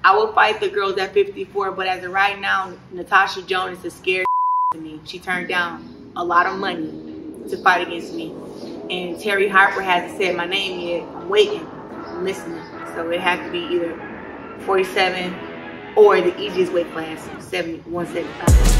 I would fight the girls at 54, but as of right now, Natasha Jonas is scared to me. She turned down a lot of money to fight against me. And Terry Harper hasn't said my name yet. I'm waiting. I'm listening. So it has to be either 47 or the easiest weight class, 175.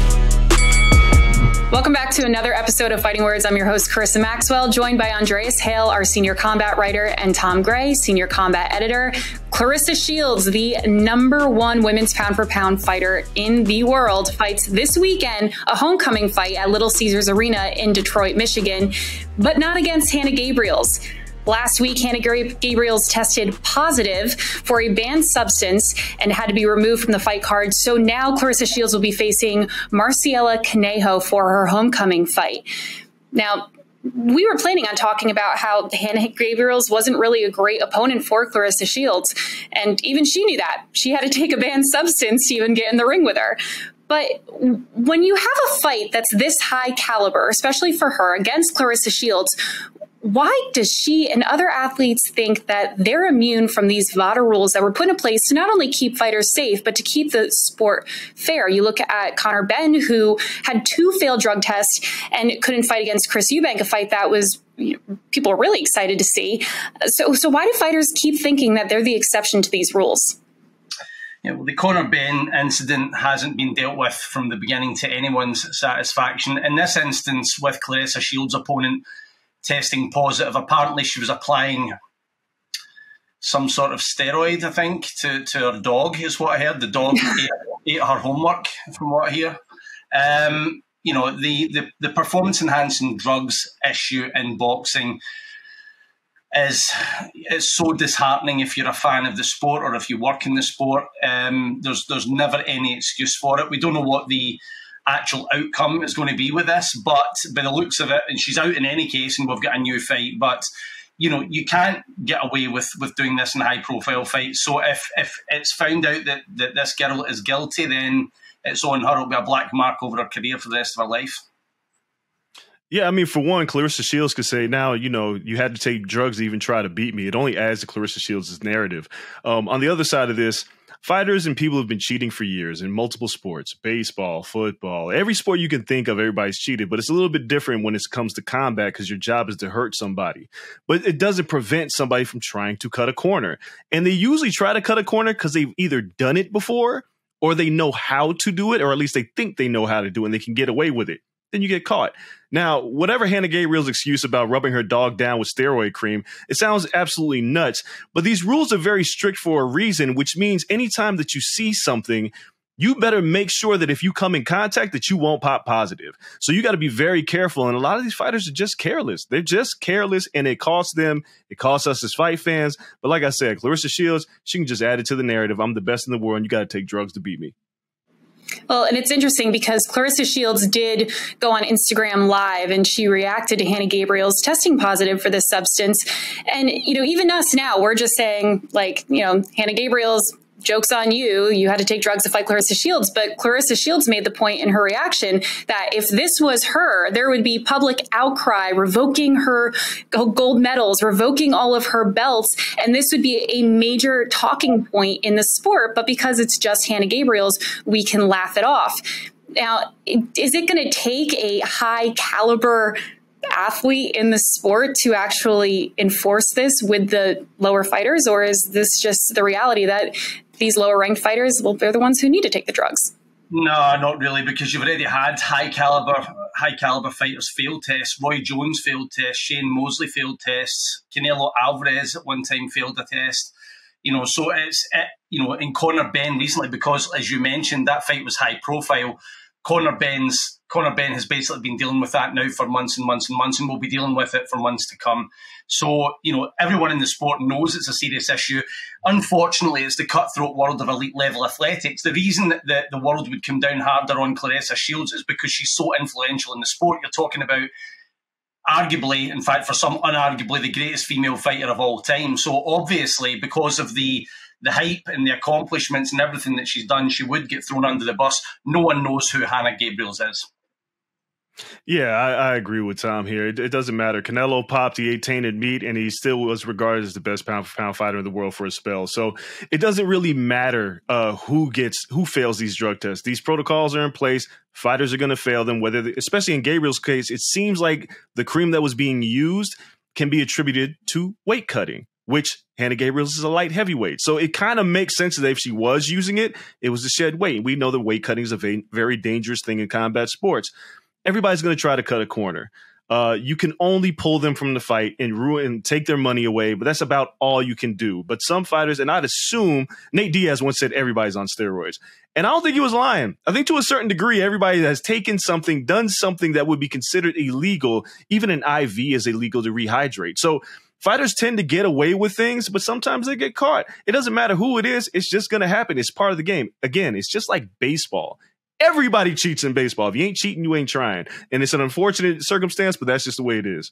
Welcome back to another episode of Fighting Words. I'm your host, Karisa Maxwell, joined by Andreas, Hale, our senior combat writer, and Tom Gray, senior combat editor. Claressa Shields, the #1 women's pound-for-pound fighter in the world, fights this weekend a homecoming fight at Little Caesars Arena in Detroit, Michigan, but not against Hannah Gabriels. Last week, Hannah Gabriels tested positive for a banned substance and had to be removed from the fight card. So now Claressa Shields will be facing Maricela Cornejo for her homecoming fight. Now, we were planning on talking about how Hannah Gabriels wasn't really a great opponent for Claressa Shields. And even she knew that. She had to take a banned substance to even get in the ring with her. But when you have a fight that's this high caliber, especially for her, against Claressa Shields, why does she and other athletes think that they're immune from these VADA rules that were put in place to not only keep fighters safe, but to keep the sport fair? You look at Conor Benn, who had 2 failed drug tests and couldn't fight against Chris Eubank, a fight that was people were really excited to see. So why do fighters keep thinking that they're the exception to these rules? Yeah, well, the Conor Benn incident hasn't been dealt with from the beginning to anyone's satisfaction. In this instance, with Claressa Shields' opponent testing positive, apparently she was applying some sort of steroid, I think, to her dog, is what I heard. The dog ate her homework, from what I hear. You know, the performance-enhancing drugs issue in boxing is so disheartening if you're a fan of the sport or if you work in the sport. There's never any excuse for it. We don't know what the actual outcome is going to be with this, but by the looks of it, and she's out in any case and we've got a new fight, but you know, you can't get away with doing this in high profile fights. So if it's found out that this girl is guilty, then it's on her. It'll be a black mark over her career for the rest of her life. Yeah, I mean, for one, Claressa Shields could say, now, you know, you had to take drugs to even try to beat me. It only adds to Claressa Shields' narrative. On the other side of this, fighters and people have been cheating for years in multiple sports, baseball, football, every sport you can think of, everybody's cheated. But it's a little bit different when it comes to combat because your job is to hurt somebody. But it doesn't prevent somebody from trying to cut a corner. And they usually try to cut a corner because they've either done it before or they know how to do it, or at least they think they know how to do it and they can get away with it. Then you get caught. Now, whatever Hannah Gabriel's excuse about rubbing her dog down with steroid cream, it sounds absolutely nuts. But these rules are very strict for a reason, which means anytime that you see something, you better make sure that if you come in contact that you won't pop positive. So you got to be very careful. And a lot of these fighters are just careless. They're just careless, and it costs them. It costs us as fight fans. But like I said, Claressa Shields, she can just add it to the narrative. I'm the best in the world, and you got to take drugs to beat me. Well, and it's interesting because Claressa Shields did go on Instagram Live and she reacted to Hannah Gabriel's testing positive for this substance. And, you know, even us now, we're just saying, like, you know, Hannah Gabriel's, joke's on you. You had to take drugs to fight Claressa Shields. But Claressa Shields made the point in her reaction that if this was her, there would be public outcry, revoking her gold medals, revoking all of her belts. And this would be a major talking point in the sport. But because it's just Hannah Gabriel's, we can laugh it off. Now, is it going to take a high caliber athlete in the sport to actually enforce this with the lower fighters? Or is this just the reality that these lower ranked fighters, well, they're the ones who need to take the drugs? No, not really, because you've already had high caliber fighters fail tests. Roy Jones failed tests, Shane Mosley failed tests, Canelo Alvarez at one time failed a test. You know, so you know, in Conor Benn recently, because as you mentioned, that fight was high profile. Conor Benn has basically been dealing with that now for months and months and months, and will be dealing with it for months to come. So, you know, everyone in the sport knows it's a serious issue. Unfortunately, it's the cutthroat world of elite level athletics. The reason that the world would come down harder on Claressa Shields is because she's so influential in the sport. You're talking about arguably, in fact, for some, unarguably, the greatest female fighter of all time. So obviously, because of the hype and the accomplishments and everything that she's done, she would get thrown under the bus. No one knows who Hannah Gabriels is. Yeah, I agree with Tom here. It doesn't matter. Canelo popped, he ate tainted meat, and he still was regarded as the best pound-for-pound fighter in the world for a spell. So it doesn't really matter who fails these drug tests. These protocols are in place. Fighters are going to fail them, especially in Gabriel's case, it seems like the cream that was being used can be attributed to weight cutting, which Hannah Gabriels is a light heavyweight. So it kind of makes sense that if she was using it, it was to shed weight. We know that weight cutting is a very dangerous thing in combat sports. Everybody's going to try to cut a corner. You can only pull them from the fight and take their money away, but that's about all you can do. But some fighters, and I'd assume, Nate Diaz once said everybody's on steroids. And I don't think he was lying. I think to a certain degree, everybody has taken something, done something that would be considered illegal. Even an IV is illegal to rehydrate. So fighters tend to get away with things, but sometimes they get caught. It doesn't matter who it is. It's just going to happen. It's part of the game. Again, it's just like baseball. Everybody cheats in baseball. If you ain't cheating, you ain't trying. And it's an unfortunate circumstance, but that's just the way it is.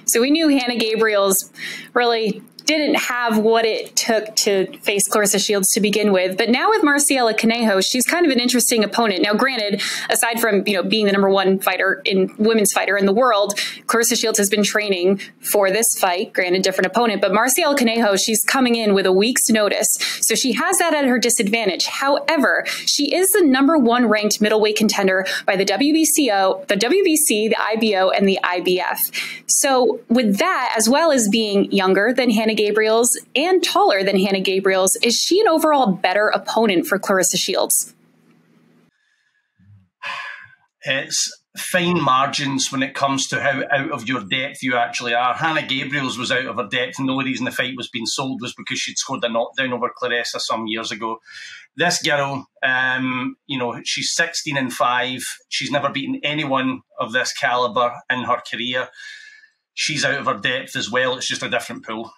So we knew Hannah Gabriels really didn't have what it took to face Claressa Shields to begin with. But now with Maricela Cornejo, she's kind of an interesting opponent. Now, granted, aside from being the #1 women's fighter in the world, Claressa Shields has been training for this fight. Granted, different opponent, but Maricela Cornejo, she's coming in with a week's notice, so she has that at her disadvantage. However, she is the #1 ranked middleweight contender by the WBC, the IBO, and the IBF. So with that, as well as being younger than Hannah Gabriels and taller than Hannah Gabriels, is she an overall better opponent for Claressa Shields? It's fine margins when it comes to how out of your depth you actually are. Hannah Gabriels was out of her depth, and the only reason the fight was being sold was because she'd scored a knockdown over Claressa some years ago. This girl, she's 16-5. She's never beaten anyone of this caliber in her career. She's out of her depth as well. It's just a different pool.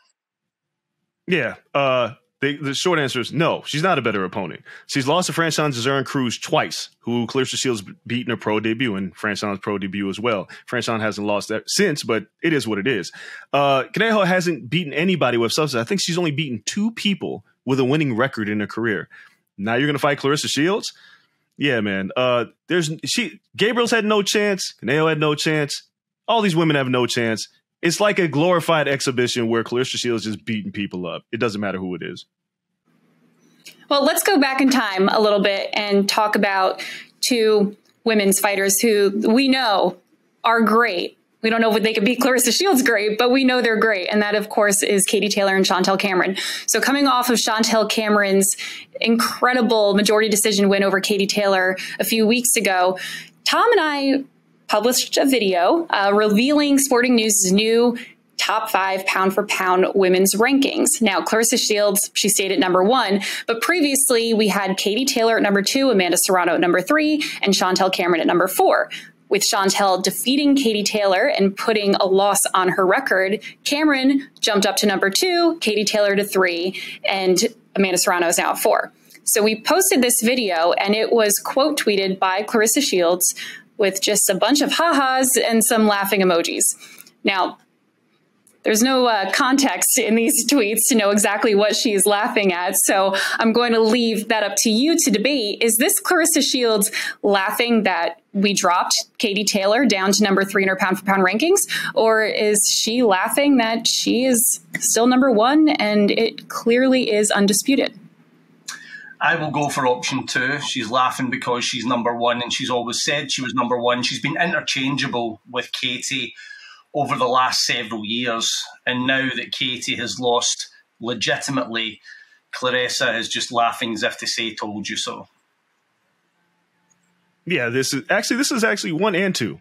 Yeah. The short answer is no. She's not a better opponent. She's lost to Franchon Zazern Cruz twice, who Claressa Shields beat in her pro debut, and Franchon's pro debut as well. Franchon hasn't lost that since, but it is what it is. Cornejo hasn't beaten anybody with substance. I think she's only beaten 2 people with a winning record in her career. Now you're going to fight Claressa Shields? Yeah, man. Gabriel's had no chance. Cornejo had no chance. All these women have no chance. It's like a glorified exhibition where Claressa Shields is beating people up. It doesn't matter who it is. Well, let's go back in time a little bit and talk about 2 women's fighters who we know are great. We don't know if they could beat Claressa Shields great, but we know they're great. And that, of course, is Katie Taylor and Chantel Cameron. So coming off of Chantel Cameron's incredible majority decision win over Katie Taylor a few weeks ago, Tom and I published a video revealing Sporting News' new top 5 pound-for-pound women's rankings. Now, Claressa Shields, she stayed at #1, but previously we had Katie Taylor at #2, Amanda Serrano at #3, and Chantel Cameron at #4. With Chantel defeating Katie Taylor and putting a loss on her record, Cameron jumped up to #2, Katie Taylor to 3, and Amanda Serrano is now at 4. So we posted this video, and it was quote tweeted by Claressa Shields with just a bunch of ha-has and some laughing emojis. Now, there's no context in these tweets to know exactly what she's laughing at, so I'm going to leave that up to you to debate. Is this Claressa Shields laughing that we dropped Katie Taylor down to #3 in her pound-for-pound rankings, or is she laughing that she is still #1 and it clearly is undisputed? I will go for option 2. She's laughing because she's #1, and she's always said she was #1. She's been interchangeable with Katie over the last several years, and now that Katie has lost legitimately, Claressa is just laughing as if to say, told you so. Yeah, this is actually 1 and 2,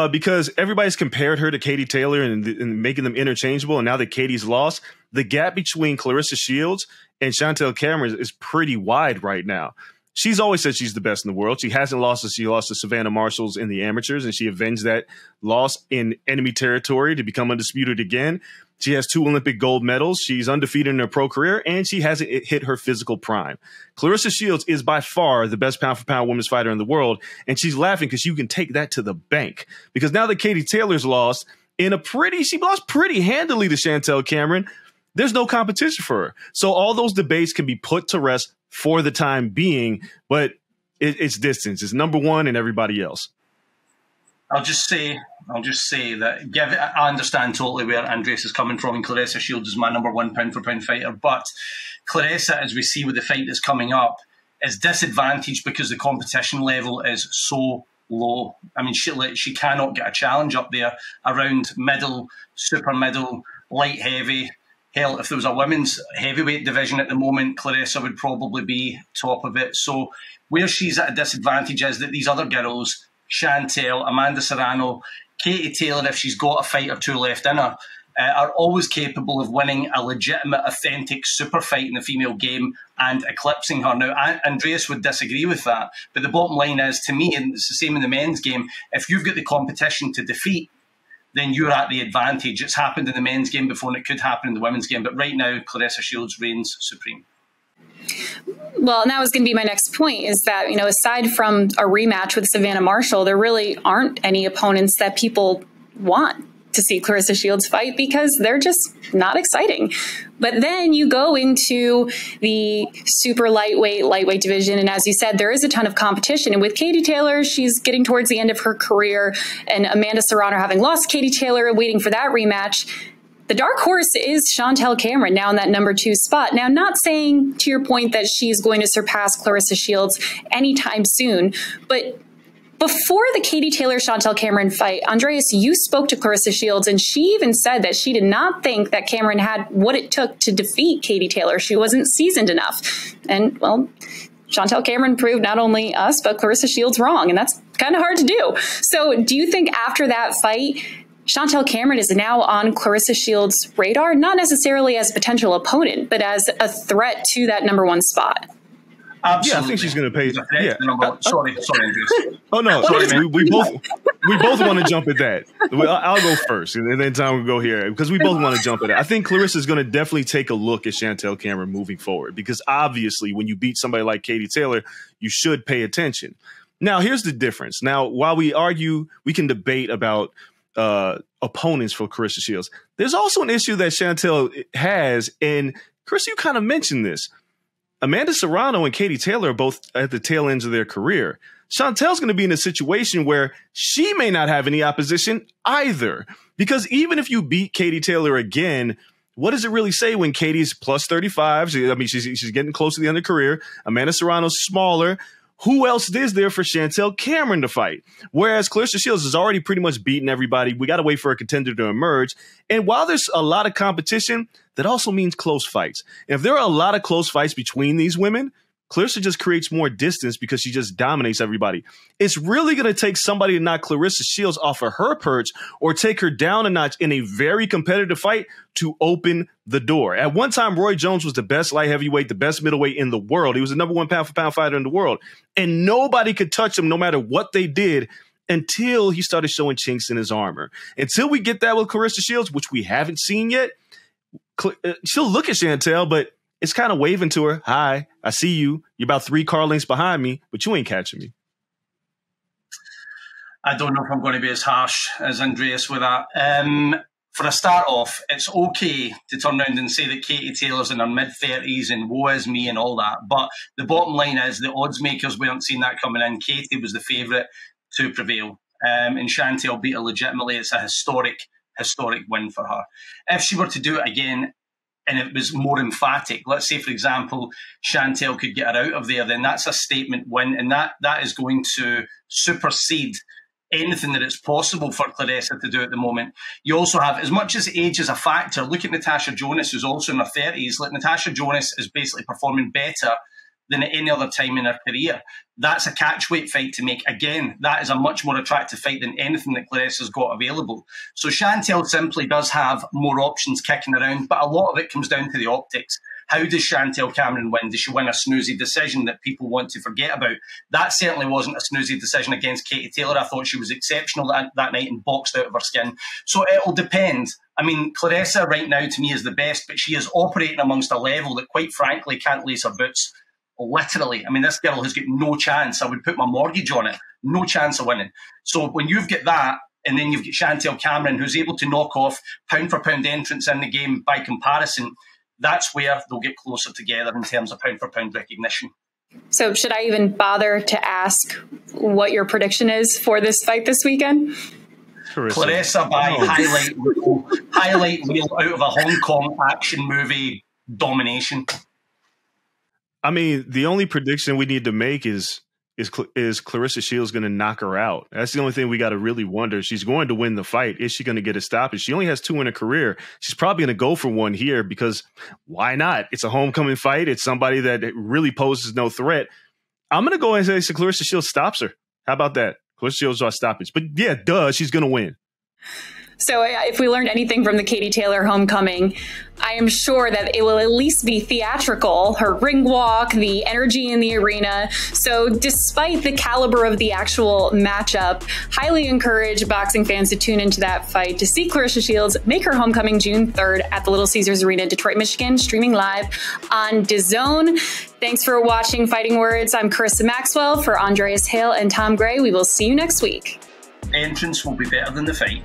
because everybody's compared her to Katie Taylor and making them interchangeable. And now that Katie's lost, the gap between Claressa Shields and Chantel Cameron is pretty wide right now. She's always said she's the best in the world. She hasn't lost as she lost to Savannah Marshalls in the amateurs, and she avenged that loss in enemy territory to become undisputed again. She has 2 Olympic gold medals. She's undefeated in her pro career, and she hasn't hit her physical prime. Claressa Shields is by far the best pound-for-pound women's fighter in the world, and she's laughing because you can take that to the bank. Because now that Katie Taylor's lost, she lost pretty handily to Chantel Cameron, there's no competition for her. So all those debates can be put to rest for the time being, but it's distance. It's #1 and everybody else. I'll just say that I understand totally where Andreas is coming from, and Claressa Shields is my number one pound-for-pound fighter. But Claressa, as we see with the fight that's coming up, is disadvantaged because the competition level is so low. I mean, she cannot get a challenge up there around middle, super middle, light heavy. Hell, if there was a women's heavyweight division at the moment, Claressa would probably be top of it. So where she's at a disadvantage is that these other girls, Chantel, Amanda Serrano, Katie Taylor, if she's got a fight or two left in her, are always capable of winning a legitimate, authentic super fight in the female game and eclipsing her. Now, Andreas would disagree with that, but the bottom line is, to me, and it's the same in the men's game, if you've got the competition to defeat, then you're at the advantage. It's happened in the men's game before, and it could happen in the women's game, but right now, Claressa Shields reigns supreme. Well, and that was going to be my next point, is that, you know, aside from a rematch with Savannah Marshall, there really aren't any opponents that people want to see Claressa Shields fight because they're just not exciting. But then you go into the super lightweight division, and as you said, there is a ton of competition. And with Katie Taylor, she's getting towards the end of her career, and Amanda Serrano having lost Katie Taylor, waiting for that rematch. The dark horse is Chantel Cameron, now in that number 2 spot. Now, not saying, to your point, that she's going to surpass Claressa Shields anytime soon, but before the Katie Taylor-Chantel Cameron fight, Andreas, you spoke to Claressa Shields, and she even said that she did not think that Cameron had what it took to defeat Katie Taylor. She wasn't seasoned enough. And, well, Chantel Cameron proved not only us, but Claressa Shields wrong, and that's kind of hard to do. So do you think after that fight, Chantel Cameron is now on Claressa Shields' radar, not necessarily as a potential opponent, but as a threat to that number 1 spot? Absolutely. Yeah, I think she's going to pay. Yeah. Sorry, Andreas. Oh no, sorry, we both want to jump at that. I'll go first, and then Tom will go here because we both want to jump at it. I think Claressa is going to definitely take a look at Chantel Cameron moving forward, because obviously, when you beat somebody like Katie Taylor, you should pay attention. Now, here's the difference. Now, while we can debate about opponents for Claressa Shields, there's also an issue that Chantel has, and Chris, you kind of mentioned this. Amanda Serrano and Katie Taylor are both at the tail ends of their career. Chantel's going to be in a situation where she may not have any opposition either, because even if you beat Katie Taylor again, what does it really say when Katie's plus 35? She's getting close to the end of her career. Amanda Serrano's smaller. Who else is there for Chantel Cameron to fight? Whereas Claressa Shields has already pretty much beaten everybody. We got to wait for a contender to emerge. And while there's a lot of competition, that also means close fights. And if there are a lot of close fights between these women, Claressa just creates more distance because she just dominates everybody. It's really going to take somebody to knock Claressa Shields off of her perch or take her down a notch in a very competitive fight to open the door. At one time, Roy Jones was the best light heavyweight, the best middleweight in the world. He was the number 1 pound-for-pound fighter in the world. And nobody could touch him no matter what they did until he started showing chinks in his armor. Until we get that with Claressa Shields, which we haven't seen yet, she'll look at Chantel, but it's kind of waving to her. Hi, I see you. You're about 3 car lengths behind me, but you ain't catching me. I don't know if I'm going to be as harsh as Andreas with that. For a start off, it's okay to turn around and say that Katie Taylor's in her mid-30s and woe is me and all that. But the bottom line is the odds makers weren't seeing that coming in. Katie was the favourite to prevail. And Chantel beat her legitimately. It's a historic win for her. If she were to do it again, and it was more emphatic, let's say, for example, Chantel could get her out of there, then that's a statement win, and that is going to supersede anything that it's possible for Claressa to do at the moment. You also have, as much as age is a factor, look at Natasha Jonas, who's also in her 30s. Like, Natasha Jonas is basically performing better than at any other time in her career. That's a catchweight fight to make. Again, that is a much more attractive fight than anything that Claressa's got available. So Chantel simply does have more options kicking around, but a lot of it comes down to the optics. How does Chantel Cameron win? Does she win a snoozy decision that people want to forget about? That certainly wasn't a snoozy decision against Katie Taylor. I thought she was exceptional that night and boxed out of her skin. So it'll depend. I mean, Claressa right now to me is the best, but she is operating amongst a level that, quite frankly, can't lace her boots. Literally. I mean, this girl has got no chance. I would put my mortgage on it. No chance of winning. So when you've got that, and then you've got Chantel Cameron, who's able to knock off pound-for-pound entrants in the game by comparison, that's where they'll get closer together in terms of pound-for-pound recognition. So should I even bother to ask what your prediction is for this fight this weekend? Claressa by highlight reel out of a Hong Kong action movie domination. I mean, the only prediction we need to make is Claressa Shields going to knock her out? That's the only thing we got to really wonder. She's going to win the fight. Is she going to get a stoppage? She only has 2 in her career. She's probably going to go for one here because why not? It's a homecoming fight. It's somebody that really poses no threat. I'm going to go ahead and say Claressa Shields stops her. How about that? Claressa Shields draws stoppage. But yeah, she's going to win. So if we learned anything from the Katie Taylor homecoming, I am sure that it will at least be theatrical, her ring walk, the energy in the arena. So despite the caliber of the actual matchup, highly encourage boxing fans to tune into that fight to see Claressa Shields make her homecoming June 3rd at the Little Caesars Arena in Detroit, Michigan, streaming live on DAZN. Thanks for watching Fighting Words. I'm Karisa Maxwell for Andreas, Hale, and Tom Gray. We will see you next week. Entrance will be better than the fight.